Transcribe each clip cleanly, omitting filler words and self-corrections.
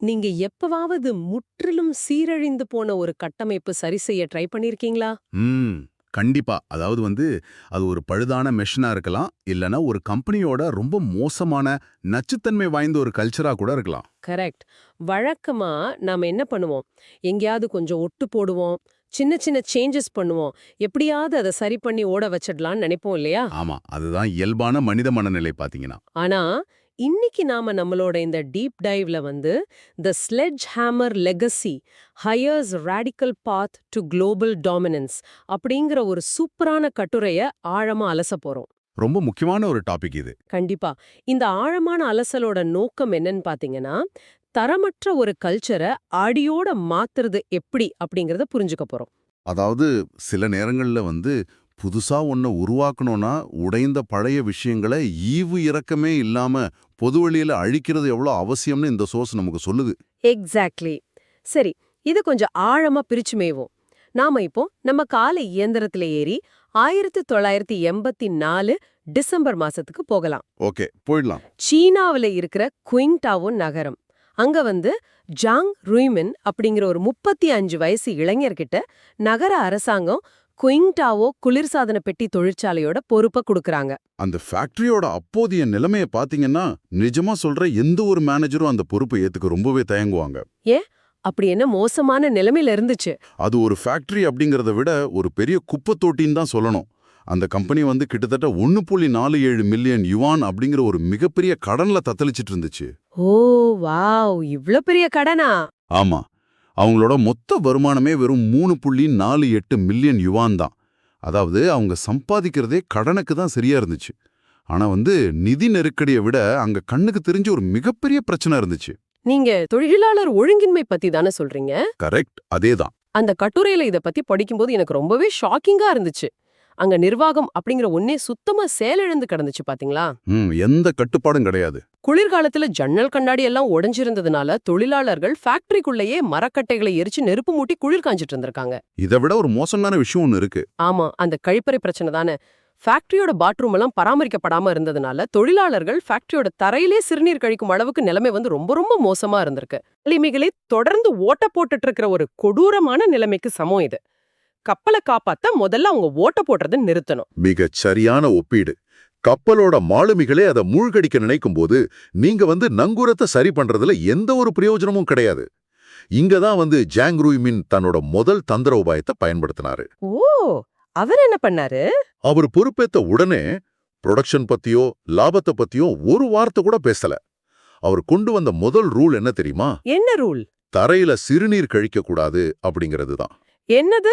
நீங்க எப்பவாவது முற்றிலும் சீரழிந்து போன ஒரு கட்டமைப்பு சரி செய்ய ட்ரை பண்ணியிருக்கீங்களா? ம். கண்டிப்பா. அது ஒரு பழுதான மெஷினா இருக்கலாம். இல்லன்னா ஒரு கம்பெனியோட ரொம்ப மோசமான, நச்சுத்தன்மை வாய்ந்த ஒரு கல்ச்சரா கூட இருக்கலாம். கரெக்ட். வழக்கமா நாம என்ன பண்ணுவோம்? எங்கேயாவது கொஞ்சம் ஒட்டு போடுவோம். சின்ன சின்ன சேஞ்சஸ் பண்ணுவோம். எப்படியாவது அத சரி பண்ணி ஓட வச்சிடலாம்னு நினைப்போம் இல்லையா? ஆமா. அதுதான் இயல்பான மனித மனநிலை பாத்தீங்கன்னா. ஆனா, இன்னைக்கு நாம நம்மளோட இந்த டீப் டைவ்ல வந்து the sledgehammer legacy Haier's radical path to global dominance அப்படிங்கிற ஒரு சூப்பரான கட்டுரைய ஆழமா அலசப் போறோம். ரொம்ப முக்கியமான ஒரு டாபிக் இது. கண்டிப்பா. இந்த ஆழமான அலசலோட நோக்கம் என்னன்னு பாத்தீங்கன்னா, தரமற்ற ஒரு கல்ச்சர அடியோட மாத்துறது எப்படி அப்படிங்கறத புரிஞ்சுக்க போறோம். அதாவது சில நேரங்கள்ல புதுசா ஒன்ன உருவாக்கணும்னா, உடைந்த பழைய விஷயங்கள ஈவு இரக்கமே இல்லாம பொதுவெளியில அழிக்கிறது எவ்வளோ அவசியம்னு இந்த சோர்ஸ் நமக்கு சொல்லுது. எக்ஸாக்ட்லி. சரி, இது கொஞ்சம் ஆழமா பிரிச்சு மேய்வோம். நாம இப்போ நம்ம கால இயந்திரத்துல ஏறி 1984 டிசம்பர் மாசத்துக்கு போகலாம். ஓகே, போயிடலாம். சீனாவுல இருக்கிற குயிங்டாவோ நகரம். அங்க வந்து ஜாங் ரூய்மின் அப்படிங்கிற ஒரு 35 வயசு இளைஞர்கிட்ட நகர அரசாங்கம் குயிங்டாவோ குளிர்சாதன பெட்டி தொழிற்சாலையோட பொறுப்பை கொடுக்கறாங்க. அந்த ஃபேக்டரியோட அப்போதைய நிலைமைய பாத்தீங்கன்னா, நிஜமா சொல்ற எந்த ஒரு மேனேஜரும் அந்த பொறுப்பை ஏத்துக்க ரொம்பவே தயங்குவாங்க. ஏன் அப்படி என்ன மோசமான நிலைமையில இருந்துச்சு? அது ஒரு ஃபேக்டரி அப்படிங்கிறத விட ஒரு பெரிய குப்பை தொட்டின்னு தான் சொல்லணும். அந்த கம்பெனி கிட்டத்தட்ட 1.47 மில்லியன் யுவான் அப்படிங்கிற ஒரு மிகப்பெரிய கடன்ல தத்தளிச்சிட்டு இருந்துச்சு. ஓ வாவ், இவ்ளோ பெரிய கடனா? ஆமா. அவங்களோட மொத்த வருமானமே வெறும் 3.48 மில்லியன் யுவான் தான். அதாவது அவங்க சம்பாதிக்கிறதே கடனுக்கு தான் சரியா இருந்துச்சு. ஆனா நிதி நெருக்கடியை விட அங்க கண்ணுக்கு தெரிஞ்ச ஒரு மிகப்பெரிய பிரச்சனை இருந்துச்சு. நீங்க தொழிலாளர் ஒழுங்கின்மை பத்தி தானே சொல்றீங்க? கரெக்ட், அதேதான். அந்த கட்டுரையில இத பத்தி படிக்கும்போது எனக்கு ரொம்பவே ஷாக்கிங்கா இருந்துச்சு. அங்க நிர்வாகம் அப்படிங்கிற ஒன்னே சுத்தமா செயலிழந்து கிடந்துச்சு பாத்தீங்களா? எந்த கட்டுப்பாடும் கிடையாது. குளிர்காலத்துல ஜன்னல் கண்ணாடி எல்லாம் உடைஞ்சிருந்ததுனால தொழிலாளர்கள் ஃபேக்டரிக்குள்ளேயே மரக்கட்டைகளை எரிச்சு நெருப்பு மூட்டி குளிர் காஞ்சிட்டு இருந்திருக்காங்க. இதை விட ஒரு மோசமான விஷயம் ஒன்னு இருக்கு. ஆமா, அந்த கழிப்பறை பிரச்சனை தானே. ஃபேக்டரியோட பாத்ரூம் எல்லாம் பராமரிக்கப்படாம இருந்ததுனால தொழிலாளர்கள் ஃபேக்டரியோட தரையிலே சிறுநீர் கழிக்கும் அளவுக்கு நிலைமை ரொம்ப ரொம்ப மோசமா இருந்திருக்கு. நிலைமைகளை தொடர்ந்து ஓட்ட போட்டுட்டு இருக்கிற ஒரு கொடூரமான நிலைமைக்கு சமம் இது. கப்பலை காப்பாத்த முதல்ல அவங்க ஓட்ட போடுறதை நிறுத்தணும். மிகச் சரியான ஒப்பீடு. கப்பலோட மாலுமிகளே அதை மூழ்கடிக்க நினைக்கும் போது நீங்க நங்கூரத்தை சரி பண்றதுல எந்த ஒரு பிரயோஜனமும் கிடையாது. இங்கதான் ஜாங் ரூய்மின் தன்னோட முதல் தந்திர உபாயத்தை பயன்படுத்தினாரு. ஓ, அவர் என்ன பண்ணாரு? அவர் பொறுப்பேத்த உடனே புரொடக்ஷன் பத்தியோ லாபத்தை பத்தியோ ஒரு வார்த்தை கூட பேசல. அவர் கொண்டு வந்த முதல் ரூல் என்ன தெரியுமா? என்ன ரூல்? தரையில சிறுநீர் கழிக்க கூடாது அப்படிங்கிறது தான். என்னது?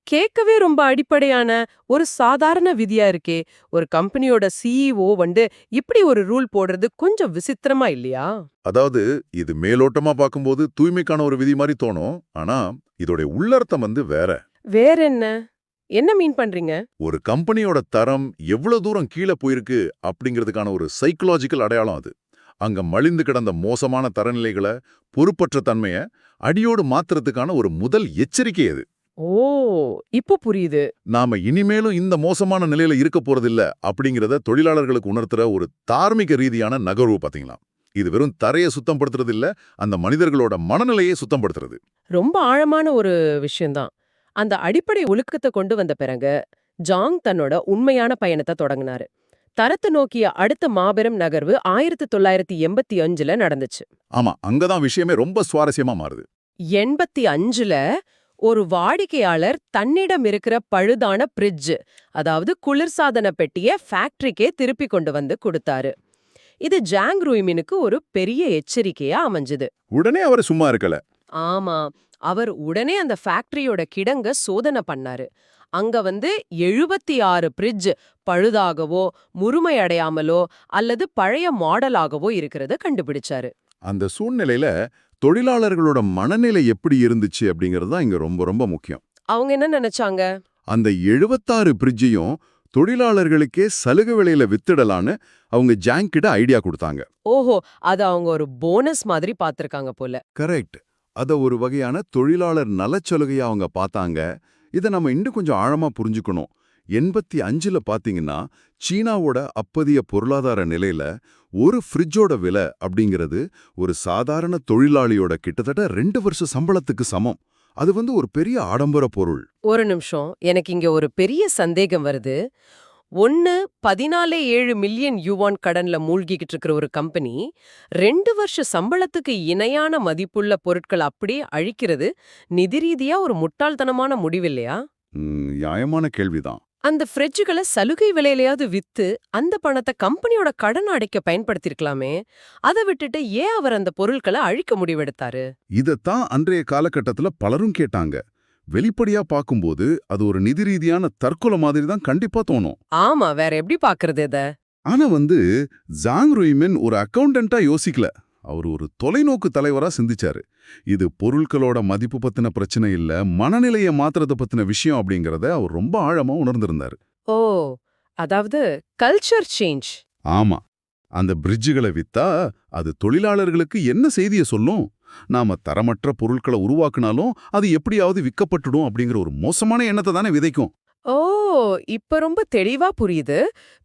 கேட்கவே ரொம்ப அடிப்படையான ஒரு சாதாரண விதியா இருக்கே. ஒரு கம்பெனியோட சிஇஓ இப்படி ஒரு ரூல் போடுறது கொஞ்சம் விசித்திரமா இல்லையா? அதாவது இது மேலோட்டமா பார்க்கும்போது தூய்மைக்கான ஒரு விதி மாதிரி தோணும். ஆனா இதோட உள்ளர்த்தம் வேற. வேற என்ன? என்ன மீன் பண்றீங்க? ஒரு கம்பெனியோட தரம் எவ்வளவு தூரம் கீழே போயிருக்கு அப்படிங்கிறதுக்கான ஒரு சைக்கலாஜிக்கல் அடையாளம் அது. அங்க மலிந்து கிடந்த மோசமான தரநிலைகளை, பொறுப்பற்ற தன்மையை அடியோடு மாத்துறதுக்கான ஒரு முதல் எச்சரிக்கை அது. ஓ, இப்போ புரியுது. நாம இனிமேலும் இந்த மோசமான நிலையில இருக்க போறதில்ல அப்படிங்கிறத தொழிலாளர்களுக்கு உணர்த்துற ஒரு தார்மீக ரீதியான நகர்வு பாத்தீங்களா? இது வெறும் தரையை சுத்தப்படுத்துறது இல்ல, அந்த மனிதர்களோட மனநிலையை சுத்தப்படுத்துறது. ரொம்ப ஆழமான ஒரு விஷயம்தான். அந்த அடிப்படை ஒழுக்கத்தை கொண்டு வந்த பிறகு ஜாங் தன்னோட உண்மையான பயணத்தை தொடங்கினாரு. தரத்தை நோக்கிய அடுத்த மாபெரும் நகர்வு 1985ல நடந்துச்சு. ஆமா, அங்கதான் விஷயமே ரொம்ப சுவாரஸ்யமா மாறுது. 85ல ஒரு வாடிக்கையாளர் தன்னிடம் இருக்கிற பழுதான பிரிட்ஜ், அதாவது குளிர்சாதன பெட்டிய ஃபேக்டரிக்கே திருப்பி கொண்டு வந்து கொடுத்தாரு. இது ஜாங் ரூய்மினுக்கு ஒரு பெரிய எச்சரிக்கையா அமைஞ்சது. உடனே அவர் சும்மா இருக்கல. ஆமா, அவர் உடனே அந்த ஃபேக்டரியோட கிடங்க சோதனை பண்ணாரு. அங்க 76 பிரிட்ஜ் பழுதாகவோ, முழுமையடையாமலோ அல்லது பழைய மாடலாகவோ இருக்கிறத கண்டுபிடிச்சாரு. அந்த சூழ்நிலையில தொழிலாளர்களோட மனநிலை எப்படி இருந்துச்சு அப்படிங்கிறது தான் இங்க ரொம்ப ரொம்ப முக்கியம். அவங்க என்ன நினைச்சாங்க? அந்த 76 பிரிட்ஜையும் தொழிலாளர்களுக்கே சலுகை விலையில வித்துடலான்னு அவங்க ஜாங் கிட்ட ஐடியா கொடுத்தாங்க. ஓஹோ, அத அவங்க ஒரு போனஸ் மாதிரி பாத்திருக்காங்க போல. கரெக்ட். அத ஒரு வகையான தொழிலாளர் நலச்சலுகையா அவங்க பார்த்தாங்க. இதை நம்ம இன்னும் கொஞ்சம் ஆழமா புரிஞ்சுக்கணும். 85ல பாத்தீங்கன்னா சீனாவோட அப்போதைய பொருளாதார நிலையில ஒரு ஃப்ரிட்ஜோட விலை அப்படிங்கிறது ஒரு சாதாரண தொழிலாளியோட கிட்டத்தட்ட 2 வருஷ சம்பளத்துக்கு சமம். அது ஒரு பெரிய ஆடம்பர பொருள். ஒரு நிமிஷம், எனக்கு இங்க ஒரு பெரிய சந்தேகம் வருது. 14.7 மில்லியன் யுவான் கடன்ல மூழ்கிக்கிட்டு இருக்கிற ஒரு கம்பெனி 2 வருஷ சம்பளத்துக்கு இணையான மதிப்புள்ள பொருட்கள் அப்படியே அழிக்கிறது நிதி ரீதியா ஒரு முட்டாள்தனமான முடிவில்லையா? நியாயமான கேள்விதான். அந்த ஃப்ரிட்ஜுகளை சலுகை விலையிலயாவது வித்து அந்த பணத்தை கம்பெனியோட கடன் அடைக்க பயன்படுத்திருக்கலாமே. அதை விட்டுட்டு ஏன் அவர் அந்த பொருட்களை அழிக்க முடிவெடுத்தாரு? இதத்தான் அன்றைய காலகட்டத்துல பலரும் கேட்டாங்க. வெளிப்படையா பார்க்கும்போது அது ஒரு நிதி ரீதியான தற்கொலை மாதிரி தான் கண்டிப்பா தோணும். ஆமா, வேற எப்படி பாக்குறது இத? ஆனா ஜாங் ருய்மென் ஒரு அக்கவுண்டன்ட்டா யோசிக்கல. அவர் ஒரு தொலைநோக்கு தலைவரா சிந்திச்சாரு. இது பொருட்களோட மதிப்பு பத்தின பிரச்சனை இல்ல, மனநிலையை மாத்துறத பத்தின விஷயம் அப்படிங்கறத அவர் ரொம்ப ஆழமா உணர்ந்திருந்தாரு. ஓ, அதாவது கல்ச்சர் சேஞ்ச். ஆமா, அந்த பிரிட்ஜுகளை வித்தா அது தொழிலாளர்களுக்கு என்ன செய்திய சொல்லும்? நாம தரமற்ற பொருட்களை உருவாக்குனாலும் அது எப்படியாவது விற்கப்பட்டுடும் அப்படிங்கிற ஒரு மோசமான எண்ணத்தை தானே விதைக்கும். ஓ, இப்ப ரொம்ப தெளிவா புரியுது.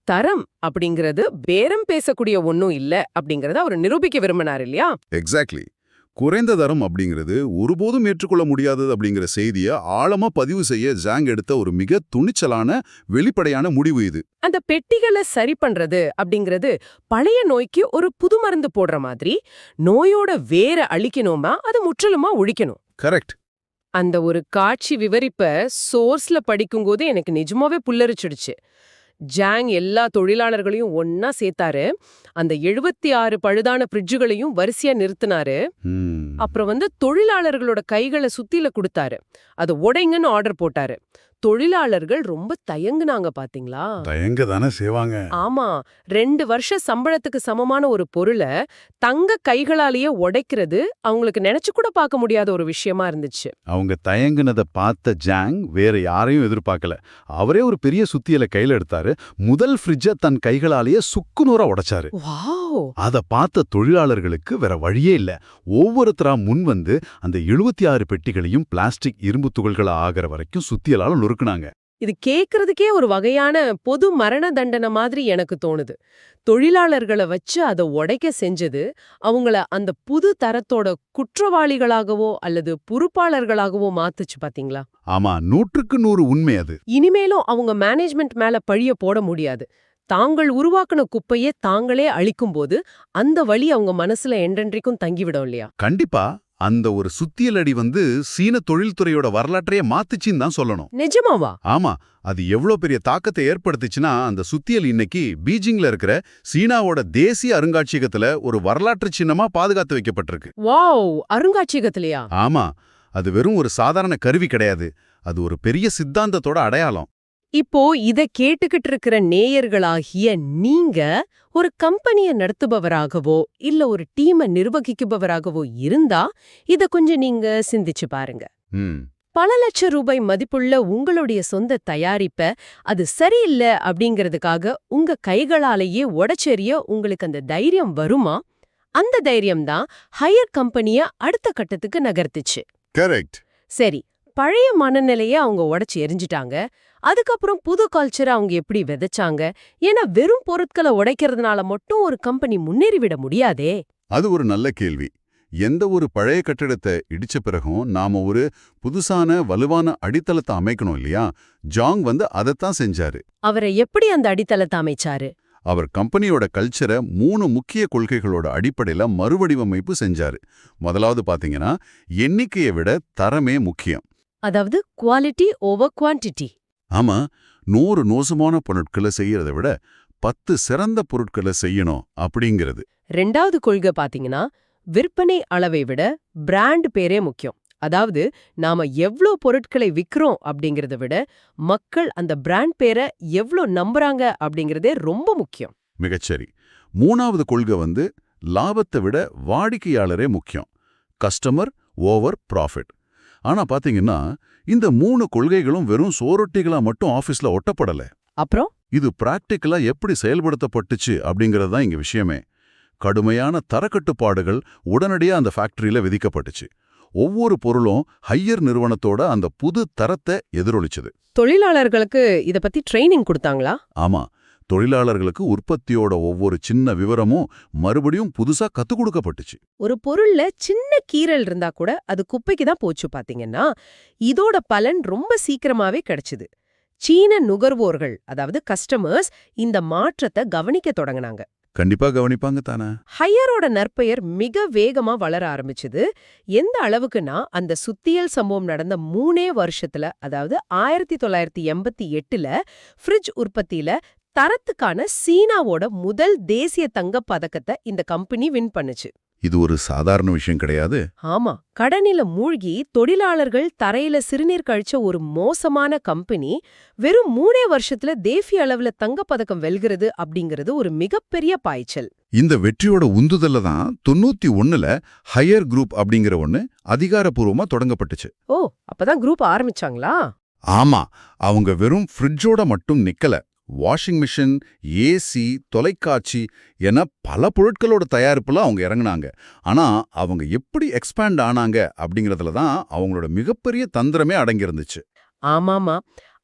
தரம் அப்படிங்கிறது பேரம் பேசக்கூடிய ஒண்ணும் இல்ல அப்படிங்கறத அவர் நிரூபிக்க விரும்பினார் இல்லையா? எக்ஸாக்ட்லி. குறைந்த தரம் அப்படிங்கிறது ஒருபோதும் ஏற்றுக்கொள்ள முடியாதது அப்படிங்கிற செய்தியை ஆழமா பதிவு செய்ய ஜாங் எடுத்த ஒரு மிக துணிச்சலான வெளிப்படையான முடிவு இது. அந்த பெட்டிகளை சரி பண்றது அப்படிங்கிறது பழைய நோய்க்கு ஒரு புது மருந்து போடுற மாதிரி. நோயோட வேற அழிக்கணுமா அது முற்றிலுமா ஒழிக்கணும். கரெக்ட். அந்த ஒரு காட்சி விவரிப்ப சோர்ஸ்ல படிக்கும்போது எனக்கு நிஜமாவே புல்லரிச்சிடுச்சு. ஜாங் எல்லா தொழிலாளர்களையும் ஒன்னா சேர்த்தாரு. அந்த 76 பழுதான ஃப்ரிட்ஜுகளையும் வரிசையா நிறுத்தினாரு. அப்புறம் தொழிலாளர்களோட கைகளை சுத்தில கொடுத்தாரு. அதை உடைங்கன்னு ஆர்டர் போட்டாரு. தொழிலாளர்கள் ரொம்ப தயங்குனாங்க பாத்தீங்களா? தயங்க தானே செய்வாங்க. ஆமா, 2 வருஷ சம்பளத்துக்கு சமமான ஒரு பொருளை தங்க கைகளாலேயே உடைக்கிறது அவங்களுக்கு நினைச்சு கூட பார்க்க முடியாத ஒரு விஷயமா இருந்துச்சு. அவங்க தயங்குனதை பார்த்த ஜாங் வேற யாரையும் எதிர்பார்க்கல. அவரே ஒரு பெரிய சுத்தியலை கையில எடுத்தாரு. முதல் ஃப்ரிட்ஜை தன் கைகளாலேயே சுக்குநூறா உடைச்சாரு. வாவ்! அதை பார்த்த தொழிலாளர்களுக்கு வேற வழியே இல்ல. ஒவ்வொருத்தரா முன் வந்து அந்த 76 பெட்டிகளையும் பிளாஸ்டிக் இரும்பு துகள்களா ஆகிற வரைக்கும் சுத்தியலால நொறுக்குனாங்க. இது கேக்குறதுக்கே ஒரு வகையான பொது மரண தண்டனை மாதிரி எனக்கு தோணுது. தொழிலாளர்களை வச்சு அதை உடைக்க செஞ்சது அவங்கள அந்த புது தரத்தோட குற்றவாளிகளாகவோ அல்லது பொறுப்பாளர்களாகவோ மாத்துச்சு பாத்தீங்களா? ஆமா, 100க்கு 100 உண்மை அது. இனிமேலும் அவங்க மேனேஜ்மெண்ட் மேல பழிய போட முடியாது. தாங்கள் உருவாக்குன குப்பையே தாங்களே அழிக்கும்போது அந்த வலி அவங்க மனசுல என்றென்றைக்கும் தங்கிவிடும் இல்லையா? கண்டிப்பா. அந்த ஒரு சுத்தியலடி சீன தொழில்துறையோட வரலாற்றையே மாத்துச்சின்னு தான் சொல்லணும். நிஜமாவா? ஆமா, அது எவ்வளவு பெரிய தாக்கத்தை ஏற்படுத்துச்சுன்னா, அந்த சுத்தியல் இன்னைக்கு பீஜிங்ல இருக்கிற சீனாவோட தேசிய அருங்காட்சியகத்துல ஒரு வரலாற்று சின்னமா பாதுகாத்து வைக்கப்பட்டிருக்கு. வாவ்! அருங்காட்சியகத்திலயா? ஆமா, அது வெறும் ஒரு சாதாரண கருவி கிடையாது. அது ஒரு பெரிய சித்தாந்தத்தோட அடையாளம். இப்போ இத கேட்டுக்கிட்டு இருக்கிற நேயர்களாகிய நீங்க ஒரு கம்பெனிய நடத்துபவராகவோ இல்ல ஒரு டீமை நிர்வகிக்குபவராகவோ இருந்தா இத கொஞ்சம் நீங்க சிந்திச்சு பாருங்க. பல லட்சம் ரூபாய் மதிப்புள்ள உங்களுடைய சொந்த தயாரிப்ப அது சரியில்லை அப்படிங்கிறதுக்காக உங்க கைகளாலேயே உடைச்செறிய உங்களுக்கு அந்த தைரியம் வருமா? அந்த தைரியம் தான் ஹையர் கம்பெனிய அடுத்த கட்டத்துக்கு நகர்த்துச்சு. கரெக்ட். சரி, பழைய மனநிலைய அவங்க உடைச்சு எரிஞ்சிட்டாங்க. அதுக்கப்புறம் புது கல்ச்சரை அவங்க எப்படி விதைச்சாங்க? ஏன்னா வெறும் பொருட்களை உடைக்கிறதுனால மட்டும் ஒரு கம்பெனி முன்னேறிவிட முடியாதே. அது ஒரு நல்ல கேள்வி. எந்த ஒரு பழைய கட்டிடத்தை இடிச்ச பிறகும் நாம ஒரு புதுசான வலுவான அடித்தளத்தை அமைக்கணும் இல்லையா? ஜாங் அதைத்தான் செஞ்சாரு. அவரை எப்படி அந்த அடித்தளத்தை அமைச்சாரு? அவர் கம்பெனியோட கல்ச்சரை 3 முக்கிய கொள்கைகளோட அடிப்படையில மறுவடிவமைப்பு செஞ்சாரு. முதலாவது பாத்தீங்கன்னா, எண்ணிக்கையை விட தரமே முக்கியம். அதாவது குவாலிட்டி ஓவர் குவான்டிட்டி. ஆமா, 100 மோசமான பொருட்களை செய்யறத விட 10 சிறந்த பொருட்களை செய்யணும் அப்படிங்கிறது. 2வது கொள்கை பாத்தீங்கன்னா, விற்பனை அளவை விட பிராண்ட் பேரே முக்கியம். அதாவது நாம எவ்ளோ பொருட்களை விக்கிறோம் அப்படிங்கறத விட மக்கள் அந்த பிராண்ட் பேரை எவ்ளோ நம்புறாங்க அப்படிங்கறதே ரொம்ப முக்கியம். மிகச்சரி. 3வது கொள்கை லாபத்தை விட வாடிக்கையாளரே முக்கியம். Customer over profit. ஆனா பாத்தீங்கன்னா, இந்த 3 கொள்கைகளும் வெறும் சோரொட்டிகளா மட்டும் ஆபீஸ்ல ஒட்டப்படல. அப்புறம் இது பிராக்டிக்கலா எப்படி செயல்படுத்தப்பட்டுச்சு அப்படிங்கறது தான் இங்க விஷயமே. கடுமையான தரக்கட்டுப்பாடுகள் உடனடியா அந்த ஃபேக்டரியில விதிக்கப்பட்டுச்சு. ஒவ்வொரு பொருளும் ஹையர் நிறுவனத்தோட அந்த புது தரத்தை எதிரொலிச்சது. தொழிலாளர்களுக்கு இத பத்தி ட்ரைனிங் கொடுத்தாங்களா? ஆமா, தொழிலாளர்களுக்கு உற்பத்தியோட ஒவ்வொரு சின்ன விவரமும் மறுபடியும் புதுசா கத்துக் கொடுக்கப்பட்டுச்சு. ஒரு பொருள்ல சின்ன கீறல் இருந்தா கூட அது குப்பைக்கு தான் போச்சு பாத்தீங்கன்னா, இதோட பலன் ரொம்ப சீக்கிரமாவே கிடைச்சுது. சீன நுகர்வோர்கள், அதாவது கஸ்டமர்ஸ், இந்த மாற்றத்தை கவனிக்க தொடங்குனாங்க. கண்டிப்பா கவனிப்பாங்க தானே. ஹையரோட நற்பெயர் மிக வேகமா வளர ஆரம்பிச்சுது. எந்த அளவுக்குன்னா, அந்த சுத்தியல் சம்பவம் நடந்த 3 வருஷத்துல, அதாவது 1988ல ஃப்ரிட்ஜ் உற்பத்தியில தரத்துக்கான சீனாவோட முதல் தேசிய தங்கப் பதக்கத்தை இந்த கம்பெனி வின் பண்ணுச்சு. இது ஒரு சாதாரண விஷயம் கிடையாது. ஆமா, கடனில மூழ்கி தொழிலாளர்கள் தரையில சிறுநீர் கழிச்ச ஒரு மோசமான கம்பெனி வெறும் 3 வருஷத்துல தேசிய அளவுல தங்கப்பதக்கம் வெல்கிறது அப்படிங்கிறது ஒரு மிகப்பெரிய பாய்ச்சல். இந்த வெற்றியோட உந்துதல்ல தான் 91ல ஹையர் குரூப் அப்படிங்கிற ஒண்ணு அதிகாரப்பூர்வமா தொடங்கப்பட்டுச்சு. ஓ, அப்பதான் குரூப் ஆரம்பிச்சாங்களா? ஆமா, அவங்க வெறும் ஃப்ரிட்ஜோட மட்டும் நிக்கல. வாஷிங் மிஷின், ஏசி, தொலைக்காட்சி என பல பொருட்களோட தயாரிப்புல அவங்க இறங்குனாங்க. ஆனா அவங்க எப்படி எக்ஸ்பேண்ட் ஆனாங்க அப்படிங்கறதுல தான் அவங்களோட மிகப்பெரிய தந்திரமே அடங்கியிருந்துச்சு. ஆமாமா,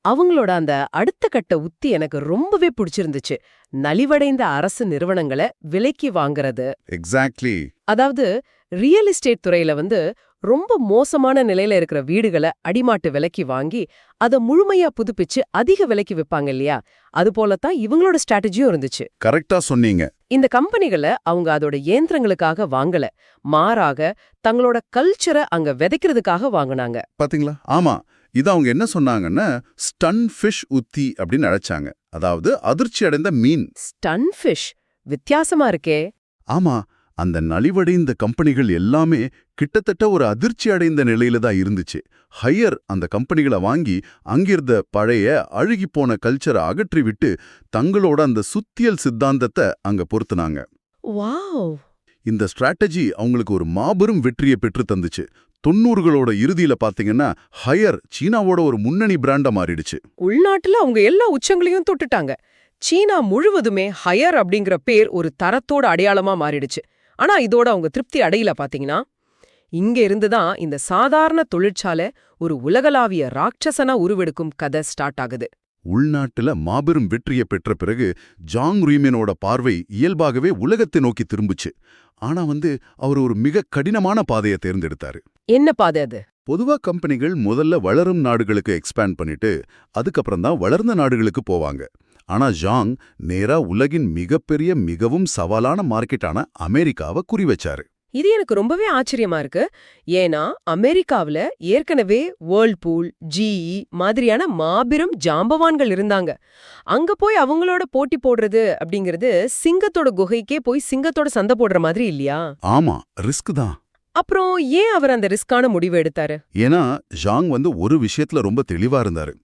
அவங்களோட அந்த அடுத்த கட்ட உத்தி எனக்கு ரொம்பவே பிடிச்சிருந்துச்சு. நலிவடைந்த அரசு நிறுவனங்களை விலைக்கு வாங்குறது. எக்ஸாக்ட்லி. அதாவது ரியல் எஸ்டேட் துறையில ரொம்ப மோசமான நிலையில இருக்கிற வீடுகளை அடிமாட்டு விலைக்கு வாங்கி அதை முழுமையா புதுப்பிச்சு அதிக விலைக்கு விற்பாங்க இல்லையா? அது போலத்தான் இவங்களோட ஸ்ட்ராட்டஜியும் இருந்துச்சு. கரெக்டா சொன்னீங்க. இந்த கம்பெனிகளை அவங்க அதோட இயந்திரங்களுக்காக வாங்கல, மாறாக தங்களோட கல்ச்சரை அங்க விதைக்கிறதுக்காக வாங்குனாங்க. பாத்தீங்களா? ஆமா, இது அவங்க என்ன சொன்னாங்கன்னா ஸ்டன் ஃபிஷ் உத்தி அப்படின்னு அழைச்சாங்க. அதாவது அதிர்ச்சி அடைந்த மீன். ஸ்டன் ஃபிஷ் வித்தியாசமா இருக்கே. ஆமா, அந்த நலிவடைந்த கம்பெனிகள் எல்லாமே கிட்டத்தட்ட ஒரு அதிர்ச்சி அடைந்த நிலையில தான் இருந்துச்சு. ஹையர் அந்த கம்பெனிகளை வாங்கி அங்கிருந்த பழைய அழுகிப்போன கல்ச்சரை அகற்றி விட்டு தங்களோட அந்த சுத்தியல் சித்தாந்தத்தை அங்க பொருத்துனாங்க. வாவ்! இந்த ஸ்ட்ராட்டஜி அவங்களுக்கு ஒரு மாபெரும் வெற்றியை பெற்று தந்துச்சு. 90களோட இறுதியில பாத்தீங்கன்னா ஹையர் சீனாவோட ஒரு முன்னணி பிராண்டா மாறிடுச்சு. உள்நாட்டுல அவங்க எல்லா உச்சங்களையும் தொட்டுட்டாங்க. சீனா முழுவதுமே ஹையர் அப்படிங்கிற பேர் ஒரு தரத்தோட அடையாளமா மாறிடுச்சு. ஆனா இதோட அவங்க திருப்தி அடையல பாத்தீங்கன்னா. இங்க இருந்துதான் இந்த சாதாரண தொழிற்சாலை ஒரு உலகளாவிய ராட்சசனா உருவெடுக்கும் கதை ஸ்டார்ட் ஆகுது. உள்நாட்டுல மாபெரும் வெற்றியை பெற்ற பிறகு ஜாங் ரீமனோட பார்வை இயல்பாகவே உலகத்தை நோக்கி திரும்புச்சு. ஆனா அவர் ஒரு மிக கடினமான பாதையை தேர்ந்தெடுத்தாரு. என்ன பாதை அது? பொதுவா கம்பெனிகள் முதல்ல வளரும் நாடுகளுக்கு எக்ஸ்பேண்ட் பண்ணிட்டு அதுக்கப்புறம் தான் வளர்ந்த நாடுகளுக்கு போவாங்க. ஆனா ஜாங் நேரா உலகின் மிகப்பெரிய மிகவும் சவாலான மார்க்கெட்டான அமெரிக்காவை குறி வச்சாரு. இது எனக்கு ரொம்பவே ஆச்சரியமா இருக்கு. ஏன்னா அமெரிக்காவுல ஏற்கனவே வேர்ல்பூல், ஜிஇ மாதிரியான மாபெரும் ஜாம்பவான்கள் இருந்தாங்க. அங்க போய் அவங்களோட போட்டி போடுறது அப்படிங்கிறது சிங்கத்தோட குகைக்கே போய் சிங்கத்தோட சண்டை போடுற மாதிரி இல்லையா? ஆமா, ரிஸ்க் தான். அப்புறம் ஏன் அவர் அந்த ரிஸ்கான முடிவு எடுத்தாரு? ஏன்னா ஜாங் ஒரு விஷயத்துல ரொம்ப தெளிவா இருந்தாரு.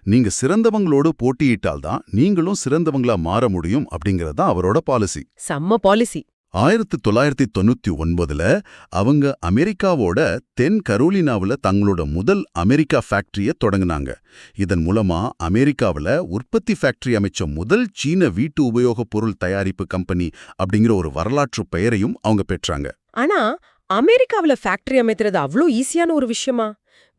நீங்க சிறந்தவங்களோடு போட்டியிட்டால்தான் நீங்களும் சிறந்தவங்களா மாற முடியும் அப்படிங்கறது அவரோட பாலிசி. செம்ம பாலிசி. 1999ல அவங்க அமெரிக்காவோட தென் கரோலினாவுல தங்களோட முதல் அமெரிக்கா ஃபேக்டரிய தொடங்குனாங்க. இதன் மூலமா அமெரிக்காவுல உற்பத்தி ஃபேக்டரி அமைச்ச முதல் சீன வீட்டு உபயோகப் பொருள் தயாரிப்பு கம்பெனி அப்படிங்கிற ஒரு வரலாற்று பெயரையும் அவங்க பெற்றாங்க. ஆனா அமெரிக்காவுல ஃபேக்டரி அமைக்கிறது அவ்வளோ ஈஸியான ஒரு விஷயமா?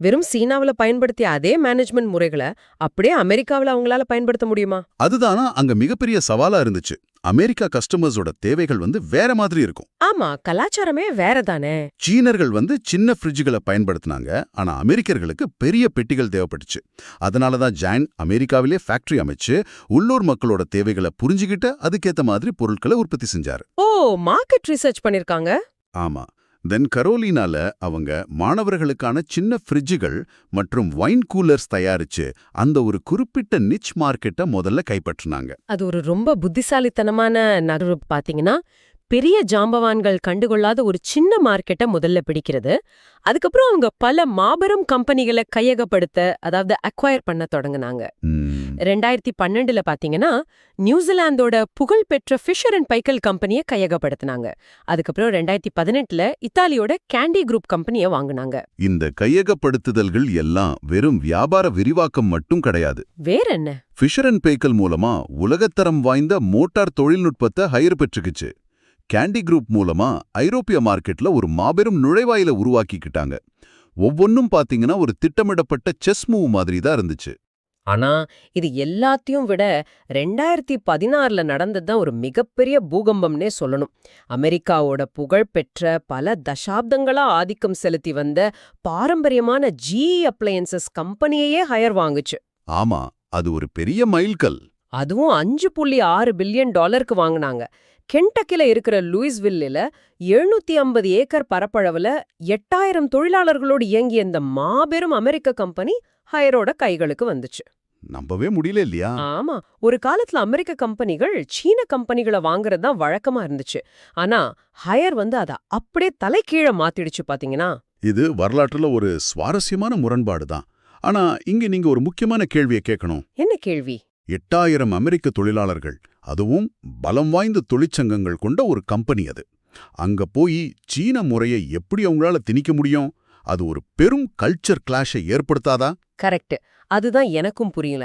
வெறும் சீனாவுல பயன்படுத்திய அதே மேனேஜ்மெண்ட் முறைகளை அப்படியே அமெரிக்காவுல அவங்களால பயன்படுத்த முடியுமா? அதுதானா அங்க மிகப்பெரிய சவாலா இருந்துச்சு. அமெரிக்கா கஸ்டமர்ஸோட தேவைகள் வேற மாதிரி இருக்கும். ஆமா, கலாச்சாரமே வேற தானே. சீனர்கள் சின்ன ஃப்ரிட்ஜுகளை பயன்படுத்தினாங்க. ஆனா அமெரிக்கர்களுக்கு பெரிய பெட்டிகள் தேவைப்பட்டுச்சு. அதனாலதான் ஜான் அமெரிக்காவிலே ஃபேக்டரி அமைச்சு உள்ளூர் மக்களோட தேவைகளை புரிஞ்சுக்கிட்டு அதுக்கேத்த மாதிரி பொருட்களை உற்பத்தி செஞ்சாரு. ஓ, மார்க்கெட் ரிசர்ச் பண்ணிருக்காங்க. ஆமா. தென் கரோலினால அவங்க மாணவர்களுக்கான சின்ன ஃப்ரிட்ஜுகள் மற்றும் வைன் கூலர்ஸ் தயாரிச்சு அந்த ஒரு குறிப்பிட்ட நிச் மார்க்கெட்டை முதல்ல கைப்பற்றினாங்க. அது ஒரு ரொம்ப புத்திசாலித்தனமான நகர்வு பாத்தீங்கன்னா. பெரிய ஜாம்பவான்கள் கண்டுகொள்ளாத ஒரு சின்ன மார்க்கெட்டை முதல்ல பிடிக்கிறது. அதுக்கப்புறம் அவங்க பல மாபெரும் கம்பெனிகளை கையகப்படுத்த, அதாவது அக்வயர் பண்ண தொடங்குனாங்க. 2012ல பாத்தீங்கன்னா நியூசிலாந்தோட புகழ்பெற்ற ஃபிஷர் அண்ட் பைக்கல் கம்பெனியை கையகப்படுத்தினாங்க. அதுக்கப்புறம் 2018ல இத்தாலியோட கேண்டி குரூப் கம்பெனியை வாங்குனாங்க. இந்த கையகப்படுத்துதல்கள் எல்லாம் வெறும் வியாபார விரிவாக்கம் மட்டும் கிடையாது. வேற என்ன? ஃபிஷர் அண்ட் பைக்கல் மூலமா உலகத்தரம் வாய்ந்த மோட்டார் தொழில்நுட்பத்தை ஹையர் பெற்றுக்குச்சு. கேண்டி குரூப் மூலமா ஐரோப்பிய மார்க்கெட்ல ஒரு மாபெரும் நுழைவாயில உருவாக்கிக்கிட்டாங்க. ஒவ்வொன்னும் பாத்தீங்கன்னா ஒரு திட்டமிடப்பட்ட செஸ் மூவ் மாதிரி தான் இருந்துச்சு. ஆனா இது எல்லாத்தையும் விட 2016ல நடந்தது தான் ஒரு மிகப்பெரிய பூகம்பம்னே சொல்லணும். அமெரிக்காவோட புகழ்பெற்ற பல தசாப்தங்களா ஆதிக்கம் செலுத்தி வந்த பாரம்பரியமான GE அப்ளையன்சஸ் கம்பெனியையே ஹையர் வாங்குச்சு. ஆமா, அது ஒரு பெரிய மைல்கல். அதுவும் $5.6 பில்லியன் வாங்குனாங்க. கென்டக்கில இருக்கிற லூயிஸ்வில்லில 750 ஏக்கர் பரப்பளவுல 8000 தொழிலாளர்களோடு இயங்கிய இந்த மாபெரும் அமெரிக்க கம்பெனி ஹையரோட கைகளுக்கு வந்துச்சு. நம்பவே முடியல இல்லையா? ஆமா, ஒரு காலத்துல அமெரிக்க கம்பெனிகள் சீன கம்பெனிகளை வாங்குறது தான் வழக்கமா இருந்துச்சு. ஆனா ஹையர் அத அப்படியே தலைகீழ மாத்திடுச்சு பாத்தீங்கன்னா. இது வரலாற்றுல ஒரு சுவாரஸ்யமான முரண்பாடு தான். ஆனா இங்க நீங்க ஒரு முக்கியமான கேள்வியை கேட்கணும். என்ன கேள்வி? 8000 அமெரிக்க தொழிலாளர்கள், அதுவும் பலம் வாய்ந்த தொழிற்சங்கங்கள் கொண்ட ஒரு கம்பெனி அது. அங்க போய் சீன முறையை எப்படி அவங்களால திணிக்க முடியும்? அது ஒரு பெரும் கல்ச்சர் கிளாஷை ஏற்படுத்தாதா? கரெக்ட். அதுதான் எனக்கும் புரியல.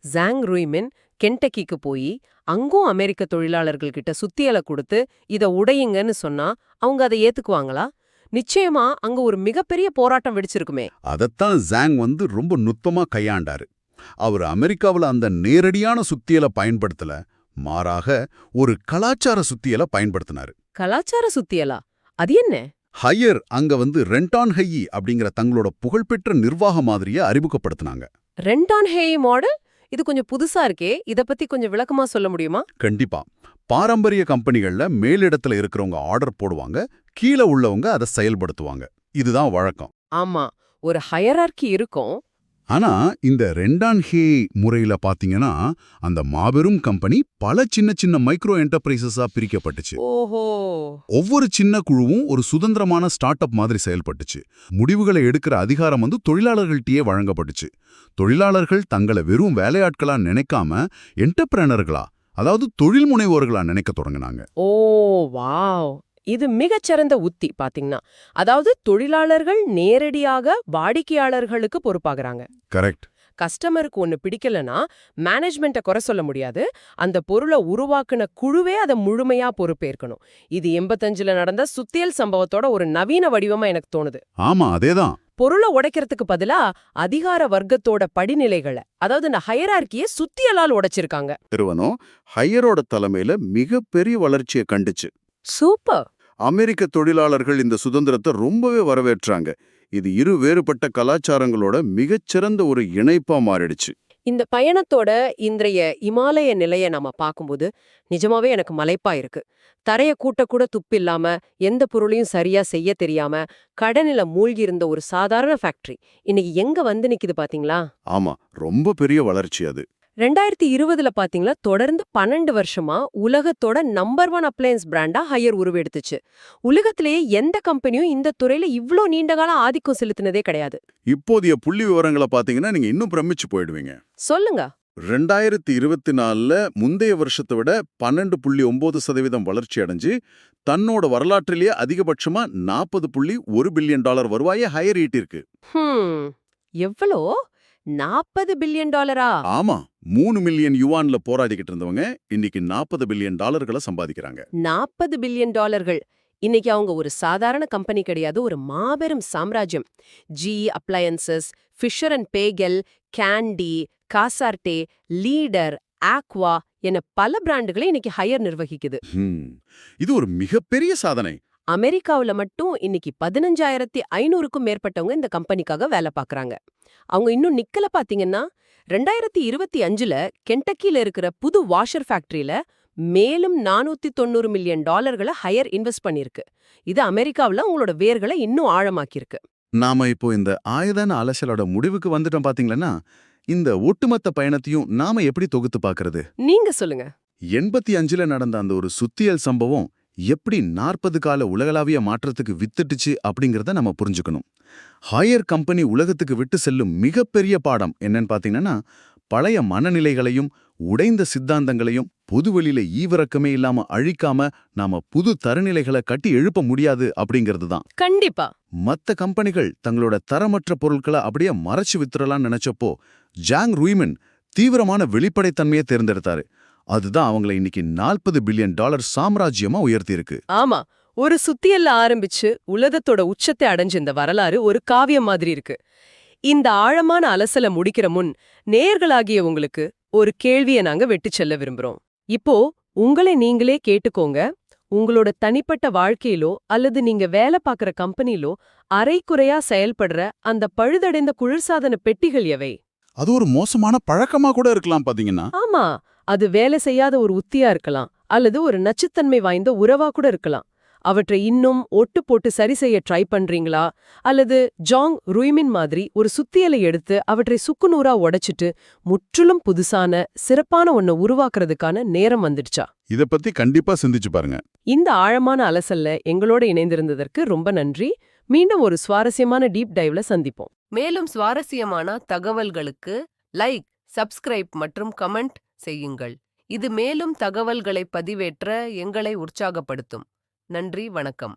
ஜாங் ரூய்மின் கென்டக்கிக்கு போய் அங்கும் அமெரிக்க தொழிலாளர்கள் கிட்ட சுத்தியலை கொடுத்து இத உடையுங்கன்னு சொன்னா அவங்க அதை ஏத்துக்குவாங்களா? நிச்சயமா அங்க ஒரு மிகப்பெரிய போராட்டம் வெடிச்சிருக்குமே. அதத்தான் ஜாங் ரொம்ப நுட்பமா கையாண்டாரு. அவர் அமெரிக்காவுல அந்த நேரடியான சுத்தியலை பயன்படுத்தல, மாறாக ஒரு கலாச்சார சுத்தியலை பயன்படுத்தினாரு. கலாச்சார சுத்தியலா? அது என்ன? ஹையர் அங்க ரெண்டான் ஹையி அப்படிங்கிற தங்களோட புகழ்பெற்ற நிர்வாக மாதிரியை அறிமுகப்படுத்தினாங்க. ரெண்டான் ஹேய் மாடல்? இது கொஞ்சம் புதுசா இருக்கே, இத பத்தி கொஞ்சம் விளக்கமா சொல்ல முடியுமா? கண்டிப்பா. பாரம்பரிய கம்பெனிகள்ல மேலிடத்துல இருக்கிறவங்க ஆர்டர் போடுவாங்க, கீழே உள்ளவங்க அதை செயல்படுத்துவாங்க. இதுதான் வழக்கம். ஆமா, ஒரு ஹையரார்கி இருக்கும். ஆனா இந்த ரெண்டான் ஹே முறையில பாத்தீங்கன்னா அந்த மாபெரும் கம்பெனி பல சின்ன சின்ன மைக்ரோ என்டர்பிரைசஸா பிரிக்கப்பட்டுச்சு. ஓஹோ. ஒவ்வொரு சின்ன குழுவும் ஒரு சுதந்திரமான ஸ்டார்ட் அப் மாதிரி செயல்பட்டுச்சு. முடிவுகளை எடுக்கிற அதிகாரம் தொழிலாளர்கள்ட்டயே வழங்கப்பட்டுச்சு. தொழிலாளர்கள் தங்களை வெறும் வேலையாட்களா நினைக்காம என்டர்பிரனர்களா, அதாவது தொழில் முனைவோர்களா நினைக்க தொடங்கினாங்க. ஓ வாவ், இது மிகச்சிறந்த உத்தி பாத்தீங்கன்னா. அதாவது தொழிலாளர்கள் நேரடியாக வாடிக்கையாளர்களுக்கு பொறுப்பாகிறாங்க. கரெக்ட். கஸ்டமருக்கு ஒன்னு பிடிக்கலனா மேனேஜ்மெண்ட்டை குறை சொல்ல முடியாது. அந்த பொருளை உருவாக்குன குழுவே அதை முழுமையா பொறுப்பேற்கணும். இது 85ல நடந்த சுத்தியல் சம்பவத்தோட ஒரு நவீன வடிவமா எனக்கு தோணுது. ஆமா, அதேதான். பொருளை உடைக்கிறதுக்கு பதிலா அதிகார வர்க்கத்தோட படிநிலைகளை, அதாவது இந்த ஹையரார்கியை சுத்தியலால் உடைச்சிருக்காங்க. நிறுவனம் ஹையரோட தலைமையில மிகப்பெரிய வளர்ச்சியை கண்டுச்சு. சூப்பர். அமெரிக்க தொழிலாளர்கள் இந்த சுதந்திரத்தை ரொம்பவே வரவேற்றாங்க. இது இரு வேறுபட்ட கலாச்சாரங்களோட மிகச்சிறந்த ஒரு இணைப்பா மாறிடுச்சு. இந்த பயணத்தோட இன்றைய இமாலய நிலையை நம்ம பார்க்கும்போது நிஜமாவே எனக்கு மலைப்பா இருக்கு. தரைய கூட்ட கூட துப்பில்லாம, எந்த பொருளையும் சரியா செய்ய தெரியாம கடனில மூழ்கி இருந்த ஒரு சாதாரண ஃபேக்டரி இன்னைக்கு எங்க நிக்குது பாத்தீங்களா? ஆமா, ரொம்ப பெரிய வளர்ச்சி அது. 2020ல பாத்தீங்களா, தொடர்ந்து 12 வருஷமா உலகத்தோட நம்பர் 1 அப்ளையன்ஸ் பிராண்டா ஹையர் உருவெடுத்துச்சு. உலகத்திலேயே எந்த கம்பெனியும் இந்த துறையில இவ்ளோ நீண்டகால ஆதிக்கம் செலுத்தினதே கிடையாது. இப்போதைய புள்ளி விவரங்களை பாத்தீங்கன்னா நீங்க இன்னும் பிரமிச்சு போயிடுவீங்க. சொல்லுங்க. 2024ல முந்தைய வருஷத்தை விட 12.9% வளர்ச்சி அடைஞ்சு தன்னோட வரலாற்றிலேயே அதிகபட்சமா $40.1 பில்லியன் வருவாயை ஹையர் ஈட்டிருக்கு. எவ்வளோ? $40 பில்லியன்? ஆமா, 3 மில்லியன் யுவான்ல போராடிக்கிட்டு இருந்தவங்க இன்னைக்கு $40 பில்லியன் சம்பாதிக்கிறாங்க. $40 பில்லியன். இன்னைக்கு அவங்க ஒரு சாதாரண கம்பெனி கிடையாது, ஒரு மாபெரும் சாம்ராஜ்யம். GE appliances, Fisher and Paykel, Candy, Casarte, Leader, Aqua என பல பிராண்டுகளை இன்னைக்கு ஹையர் நிர்வகிக்குது. இது ஒரு மிகப்பெரிய சாதனை. அமெரிக்காவுல மட்டும் இன்னைக்கு 15,500க்கும் மேற்பட்டவங்க இந்த கம்பெனிக்காக வேலை பார்க்கறாங்க. அவங்க இன்னும் நிக்கல பாத்தீங்கன்னா, 2025ல கென்டக்கில இருக்கிற புது வாஷர் ஃபேக்டரியில மேலும் $490 மில்லியன் ஹையர் இன்வெஸ்ட் பண்ணிருக்கு. இது அமெரிக்காவுல உங்களோட வேர்களை இன்னும் ஆழமாக்கியிருக்கு. நாம இப்போ இந்த ஆயுதான அலசலோட முடிவுக்கு வந்துட்டோம் பாத்தீங்களா? இந்த ஒட்டுமொத்த பயணத்தையும் நாம எப்படி தொகுத்து பார்க்கறது? நீங்க சொல்லுங்க. 85ல நடந்த அந்த ஒரு சுத்தியல் சம்பவம் எப்படி 40 கால உலகளாவிய மாற்றத்துக்கு வித்துட்டுச்சு அப்படிங்கறத நம்ம புரிஞ்சுக்கணும். ஹையர் கம்பெனி உலகத்துக்கு விட்டு செல்லும் மிகப்பெரிய பாடம் என்னன்னு பாத்தீங்கன்னா, பழைய மனநிலைகளையும் உடைந்த சித்தாந்தங்களையும் பொதுவெளியில ஈவிரக்கமே இல்லாம அழிக்காம நாம புது தரநிலைகளை கட்டி எழுப்ப முடியாது அப்படிங்கிறது தான். கண்டிப்பா. மத்த கம்பெனிகள் தங்களோட தரமற்ற பொருட்களை அப்படியே மறைச்சு வித்துறலாம் நினைச்சப்போ ஜாங் ரூய்மின் தீவிரமான வெளிப்படைத்தன்மையை தேர்ந்தெடுத்தாரு. அதுதான் அவங்களை இன்னைக்கு $40 பில்லியன் சாம்ராஜ்யமா உயர்த்தியிருக்கு. ஆமா, ஒரு சுத்தியல்ல ஆரம்பிச்சு உலகத்தோட உச்சத்தை அடைஞ்ச இந்த வரலாறு ஒரு காவியம் மாதிரி இருக்கு. இந்த ஆழமான அலசல முடிக்கிற முன் நேயர்களாகிய உங்களுக்கு ஒரு கேள்வியை நாங்க வெட்டிச் செல்ல விரும்புறோம். இப்போ உங்களை நீங்களே கேட்டுக்கோங்க. உங்களோட தனிப்பட்ட வாழ்க்கையிலோ அல்லது நீங்க வேலை பார்க்குற கம்பெனிலோ அரைகுறையா செயல்படுற அந்த பழுதடைந்த குளிர்சாதன பெட்டிகள் எவை? அது ஒரு மோசமான பழக்கமா கூட இருக்கலாம் பாத்தீங்கன்னா. ஆமா, அது வேலை செய்யாத ஒரு உத்தியா இருக்கலாம் அல்லது ஒரு நச்சுத்தன்மை வாய்ந்த உறவா கூட இருக்கலாம். அவற்றை இன்னும் ஒட்டு போட்டு சரி செய்ய ட்ரை பண்றீங்களா? அல்லது ஜாங் ரூய்மின் மாதிரி ஒரு சுத்தியலை எடுத்து அவற்றை சுக்குநூறா உடைச்சிட்டு முற்றிலும் புதுசான சிறப்பான ஒன்ன உருவாக்குறதுக்கான நேரம் வந்துடுச்சா? இத பத்தி கண்டிப்பா சிந்திச்சு பாருங்க. இந்த ஆழமான அலசல்ல எங்களோட இணைந்திருந்ததற்கு ரொம்ப நன்றி. மீண்டும் ஒரு சுவாரஸ்யமான டீப் டைவ்ல சந்திப்போம். மேலும் சுவாரஸ்யமான தகவல்களுக்கு லைக், சப்ஸ்கிரைப் மற்றும் கமெண்ட் செய்யுங்கள். இது மேலும் தகவல்களை பதிவேற்ற எங்களை உற்சாகப்படுத்தும். நன்றி, வணக்கம்.